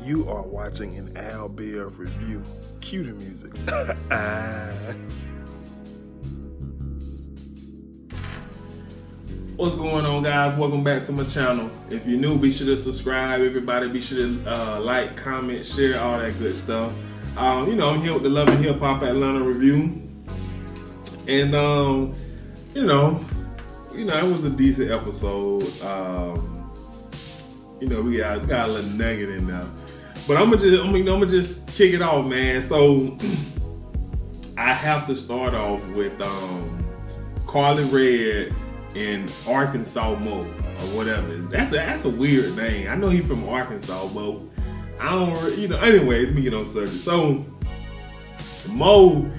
You are watching an Al Bear review. Cue the music. What's going on, guys? Welcome back to my channel. If you're new, be sure to subscribe. Everybody, be sure to like, comment, share, all that good stuff. I'm here with the Love and Hip Hop Atlanta review, and it was a decent episode. We got a little nugget in there, but I'm gonna just kick it off, man. So I have to start off with Carly Red in Arkansas Mo, or whatever. That's a weird name. I know he's from Arkansas, Mo. I don't, anyway, let me get on subject. So, Mo,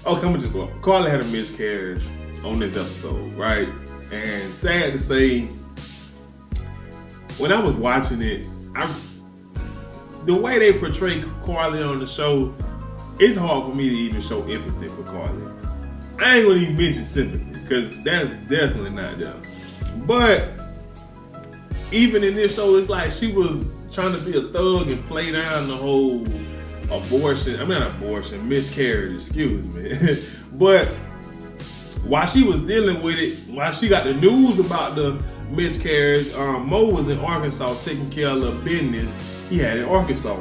I'm gonna just go. Carly had a miscarriage on this episode, right? And sad to say, when I was watching it, the way they portray Carly on the show, it's hard for me to even show empathy for Carly. I ain't gonna even mention sympathy, because that's definitely not them. But even in this show, it's like she was trying to be a thug and play down the whole miscarriage, excuse me. But while she was dealing with it, while she got the news about the miscarriage, Mo was in Arkansas taking care of the business he had in Arkansas.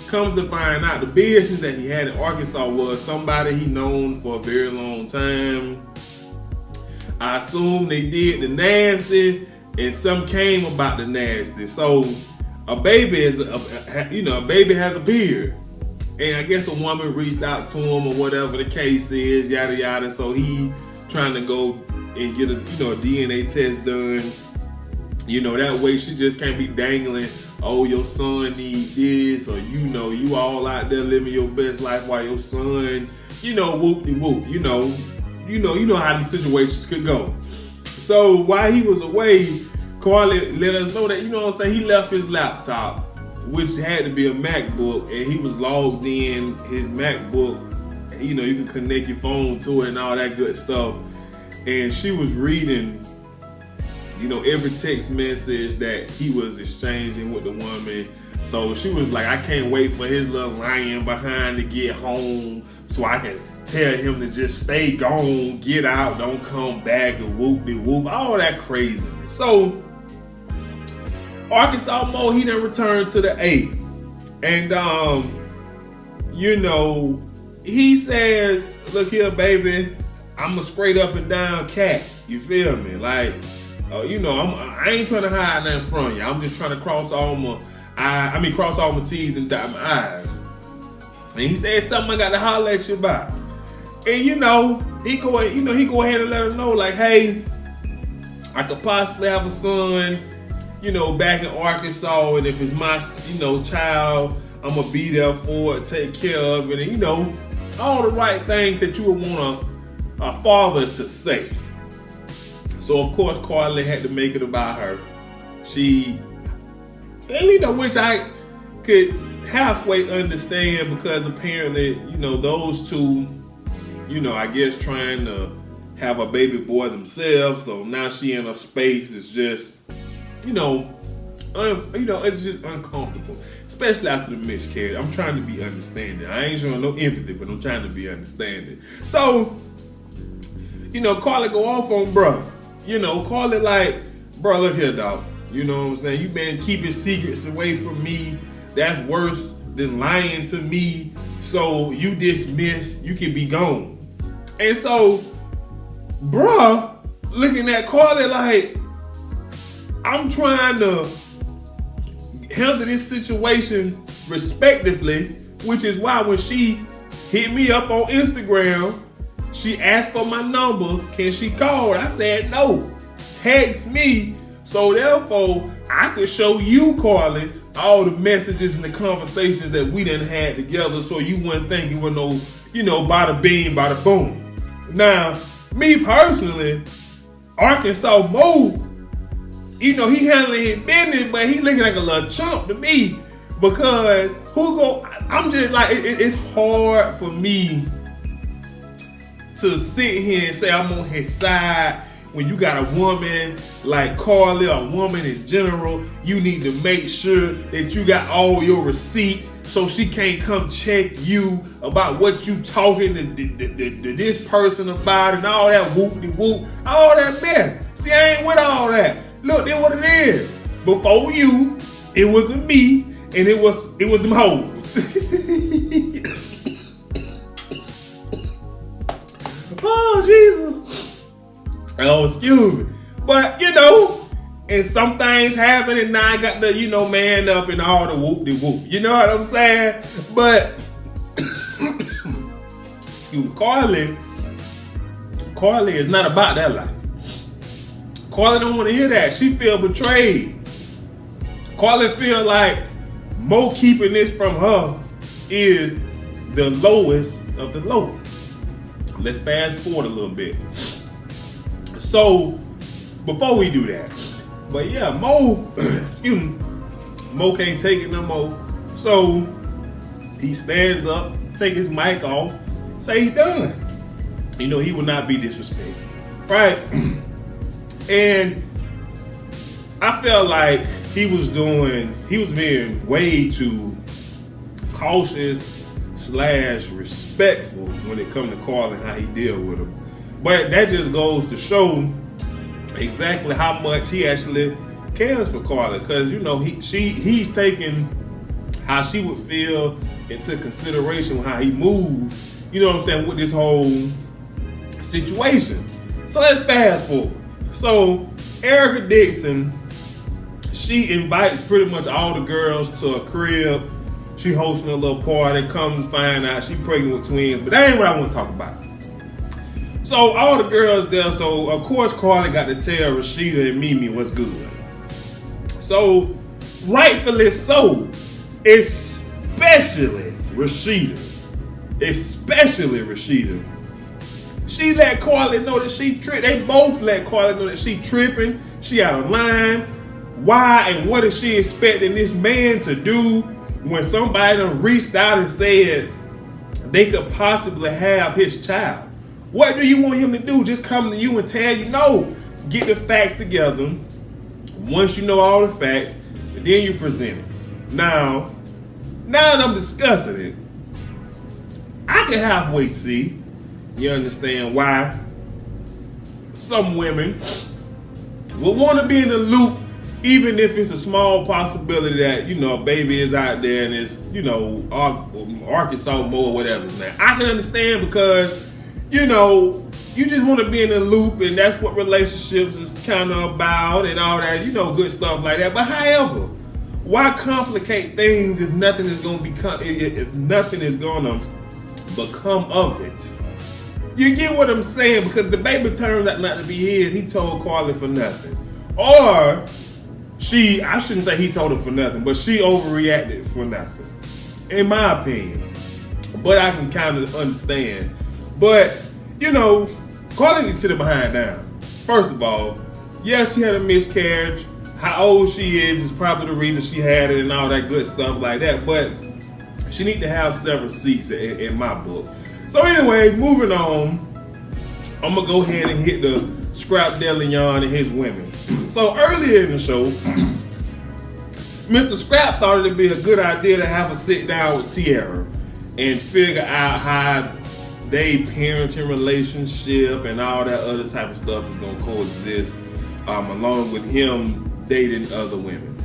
Comes to find out, the business that he had in Arkansas was somebody he known for a very long time. I assume they did the nasty, and some came about the nasty. So a baby has appeared, and I guess the woman reached out to him or whatever the case is, yada yada. So he trying to go and get a DNA test done. That way she just can't be dangling, oh, your son needs this, or you all out there living your best life while your son, whoop-de-whoop, you know how these situations could go. So while he was away, Carly let us know that, he left his laptop, which had to be a MacBook, and he was logged in his MacBook. You can connect your phone to it and all that good stuff. And she was reading, every text message that he was exchanging with the woman. So she was like, I can't wait for his little lying behind to get home so I can tell him to just stay gone, get out, don't come back, and whoop-de-whoop, all that craziness. So Arkansas Mo, he done returned to the A. And, he says, look here, baby, I'm a straight up and down cat. You feel me? Like, I ain't trying to hide nothing from you. I'm just trying to cross all my T's and dot my I's. And he said something I got to holler at you about. And he go ahead and let her know, like, hey, I could possibly have a son, back in Arkansas, and if it's my, child, I'm gonna be there for it, take care of it, and all the right things that you would want a father to say. So of course Carly had to make it about her. She, which I could halfway understand, because apparently, those two, I guess trying to have a baby boy themselves. So now she in a space that's just, it's just uncomfortable, especially after the miscarriage. I'm trying to be understanding. I ain't showing no empathy, but I'm trying to be understanding. So, Carly go off on bruh. Carly like, bro, look here, dog. You know what I'm saying? You been keeping secrets away from me. That's worse than lying to me. So you dismissed. You can be gone. And so, bruh, looking at Carly like, I'm trying to handle this situation respectively, which is why when she hit me up on Instagram, she asked for my number. Can she call? I said no. Text me. So therefore, I could show you, Carly, all the messages and the conversations that we done had together, so you wouldn't think it was no, bada bing, bada boom. Now, me personally, Arkansas Mo, he handling his business, but he looking like a little chump to me, because I'm just like, it's hard for me to sit here and say I'm on his side when you got a woman like Carly, a woman in general, you need to make sure that you got all your receipts so she can't come check you about what you talking to this person about and all that whoop-de-whoop, all that mess. See, I ain't with all that. Look, that's what it is. Before you, it wasn't me, and it was them hoes. Oh, Jesus. Oh, excuse me. But, and some things happen, and now I got the, man up and all the whoop-de-whoop. You know what I'm saying? But, excuse me, Carly is not about that life. Carly don't want to hear that. She feel betrayed. Carly feel like Mo keeping this from her is the lowest of the low. Let's fast forward a little bit. So, before we do that, but yeah, Mo, excuse me, Mo can't take it no more. So, he stands up, take his mic off, say he's done. He will not be disrespected, right? And I felt like he was being way too cautious / respectful when it come to Carl and how he deal with him. But that just goes to show exactly how much he actually cares for Carla, because he's taking how she would feel into consideration with how he moves, with this whole situation. So let's fast forward. So Erica Dixon, she invites pretty much all the girls to a crib. She hosting a little party, come find out she pregnant with twins, but that ain't what I want to talk about. So all the girls there, so of course Carly got to tell Rashida and Mimi what's good. So rightfully so, especially Rashida. She let Carly know that she tripping. They both let Carly know that she tripping. She out of line. Why and what is she expecting this man to do when somebody done reached out and said they could possibly have his child? What do you want him to do? Just come to you and tell you no. Get the facts together. Once you know all the facts, then you present it. Now that I'm discussing it, I can halfway see, you understand why some women will want to be in the loop, even if it's a small possibility that, a baby is out there and it's, Arkansas Mo or whatever. Now, I can understand because, you just want to be in the loop, and that's what relationships is kind of about and all that, good stuff like that. But however, why complicate things if nothing is going to become of it? You get what I'm saying? Because the baby turns out not to be his. He told Carly for nothing. Or I shouldn't say he told her for nothing, but she overreacted for nothing, in my opinion. But I can kind of understand. But, Carly needs to sit behind down. First of all, yes, she had a miscarriage. How old she is probably the reason she had it and all that good stuff like that. But she need to have several seats in my book. So anyways, moving on, I'm going to go ahead and hit the Scrap DeLeon and his women. So earlier in the show, Mr. Scrap thought it'd be a good idea to have a sit down with Tierra and figure out how they parenting relationship and all that other type of stuff is going to coexist, along with him dating other women.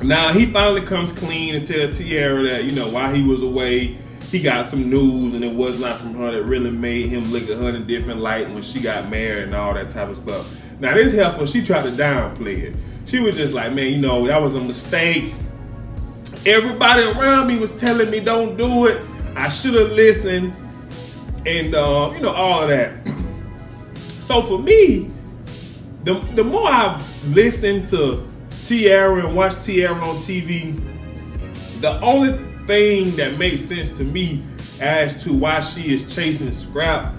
Now, he finally comes clean and tells Tierra that, while he was away, he got some news and it was not from her that really made him look at her in a different light when she got married and all that type of stuff. Now, this heifer, she tried to downplay it. She was just like, man, that was a mistake. Everybody around me was telling me don't do it. I should have listened. And, all of that. So for me, the more I listen to Tierra and watch Tierra on TV, the only thing that makes sense to me as to why she is chasing Scrap,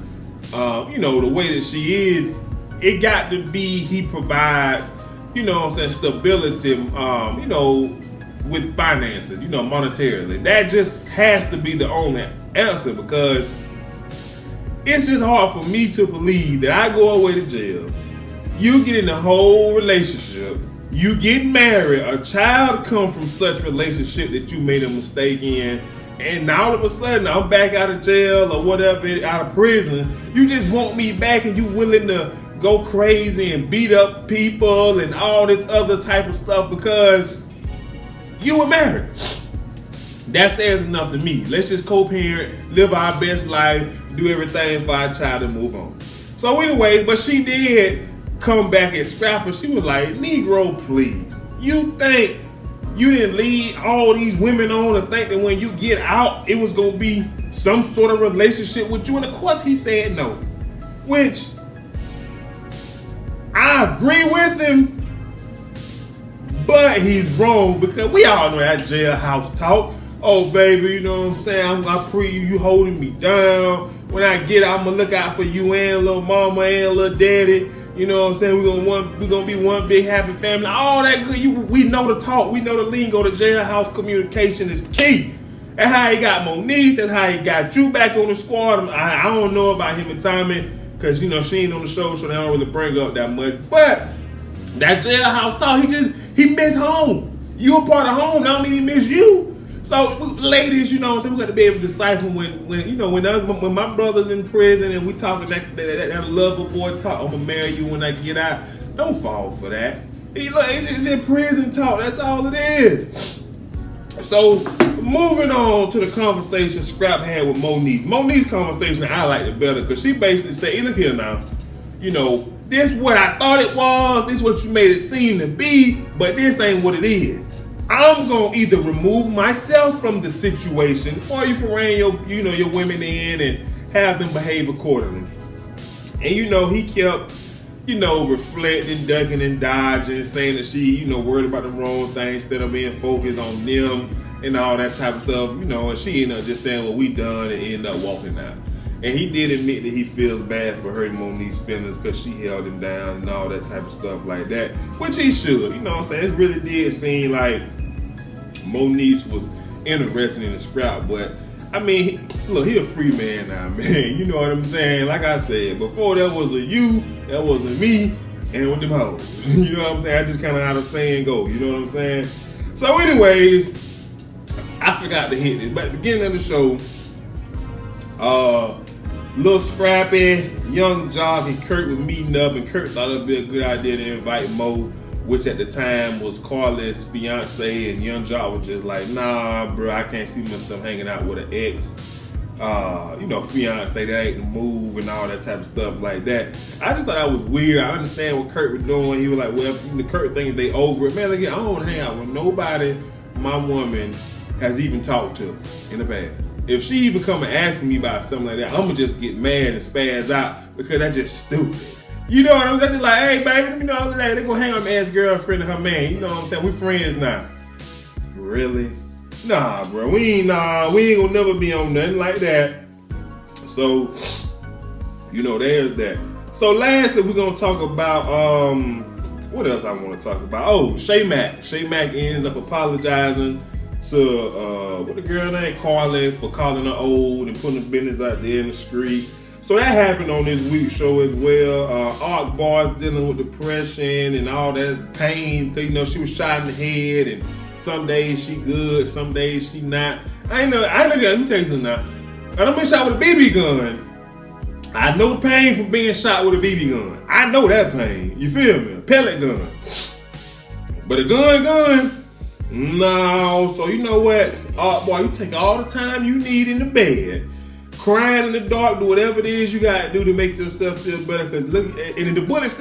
the way that she is, it got to be he provides, stability, with finances, monetarily. That just has to be the only answer, because it's just hard for me to believe that I go away to jail, you get in the whole relationship, you get married, a child come from such relationship that you made a mistake in, and now all of a sudden I'm back out of jail or whatever, out of prison. You just want me back and you willing to go crazy and beat up people and all this other type of stuff because you were married. That says enough to me. Let's just co-parent, live our best life, do everything for our child and move on. So anyway, but she did come back and scrap her. She was like, Negro, please. You think you didn't lead all these women on to think that when you get out, it was going to be some sort of relationship with you? And of course he said no. Which, I agree with him, but he's wrong because we all know that jailhouse talk. Oh, baby, you know what I'm saying? I pre you holding me down. When I get out, I'm going to look out for you and little mama and little daddy. You know what I'm saying? We're gonna be one big happy family. All that good. We know the talk. We know the lingo. The jailhouse communication is key. That's how he got Monique. That's how he got you back on the squad. I don't know about him and Tommy because, you know, she ain't on the show, so they don't really bring up that much. But that jailhouse talk, he missed home. You a part of home. I don't mean he missed you. So, ladies, you know what I'm saying? We got to be able to decipher when my brother's in prison and we talking that lover boy talk, I'm going to marry you when I get out. Don't fall for that. It's just prison talk. That's all it is. So, moving on to the conversation Scrap had with Monique. Monique's conversation, I like it better because she basically said, hey, look here now. You know, this is what I thought it was. This is what you made it seem to be. But this ain't what it is. I'm gonna either remove myself from the situation, or you can rein your women in and have them behave accordingly. And he kept, reflecting, ducking and dodging, saying that she, worried about the wrong thing instead of being focused on them and all that type of stuff, and she ended up just saying, well, we done, and ended up walking out. And he did admit that he feels bad for hurting Monique's feelings because she held him down and all that type of stuff like that, which he should. You know what I'm saying? It really did seem like Monique was interested in the scrap, but I mean, look, he a free man now, man. You know what I'm saying? Like I said, before there was a you, that was a me, and with them hoes. You know what I'm saying? I just kind of how the saying go. You know what I'm saying? So anyways, I forgot to hit this, but at the beginning of the show, little scrappy, young jockey Kurt was meeting up, and Kurt thought it'd be a good idea to invite Mo, which at the time was Carla's fiance, and Young Jock was just like, nah, bro, I can't see myself hanging out with an ex, fiance, that ain't the move and all that type of stuff like that. I just thought that was weird. I understand what Kurt was doing. He was like, well, the Kurt thinks they over it. Man, again, I don't want to hang out with nobody my woman has even talked to in the past. If she even come and ask me about something like that, I'm going to just get mad and spaz out because that's just stupid. You know what I'm saying? Just like, hey, baby, you know what I'm saying? They gonna hang out with my ex-girlfriend and her man. You know what I'm saying? We friends now. Really? Nah, bro. We ain't gonna never be on nothing like that. So, there's that. So lastly, we're gonna talk about, what else I want to talk about? Oh, Shay Mack. Shay Mack ends up apologizing to, what the girl named Carla for calling her old and putting the business out there in the street. So that happened on this week's show as well. Art Bar's dealing with depression and all that pain because she was shot in the head, and some days she good, some days she not. Let me tell you something now. I done been shot with a BB gun. I know the pain from being shot with a BB gun. I know that pain. You feel me? A pellet gun. But a gun, no. So you know what? Art Bar, you take all the time you need in the bed. Crying in the dark, do whatever it is you gotta do to make yourself feel better. Cause look, and the bullet's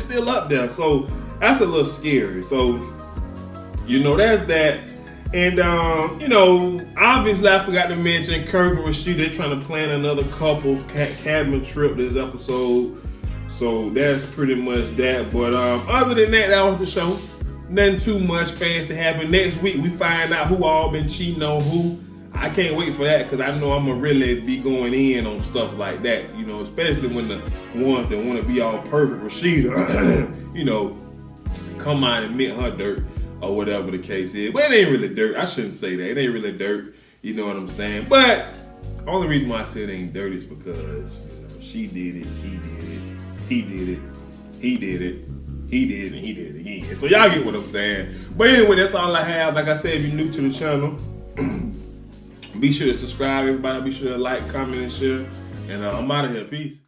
still up there, so that's a little scary. So, there's that. And obviously I forgot to mention Kirk and Rashida. They're trying to plan another couple's cabin trip this episode. So that's pretty much that. But other than that, that was the show. Nothing too much fancy happened. Next week we find out who all been cheating on who. I can't wait for that because I know I'm going to really be going in on stuff like that, especially when the ones that want to be all perfect, Rashida, come out and admit her dirt or whatever the case is. But it ain't really dirt. I shouldn't say that. It ain't really dirt. You know what I'm saying? But only reason why I said it ain't dirty is because, you know, she did it, he did it, he did it, he did it, he did it, and he did it again. So y'all get what I'm saying. But anyway, that's all I have. Like I said, if you're new to the channel, be sure to subscribe, everybody. Be sure to like, comment, and share. And I'm out of here. Peace.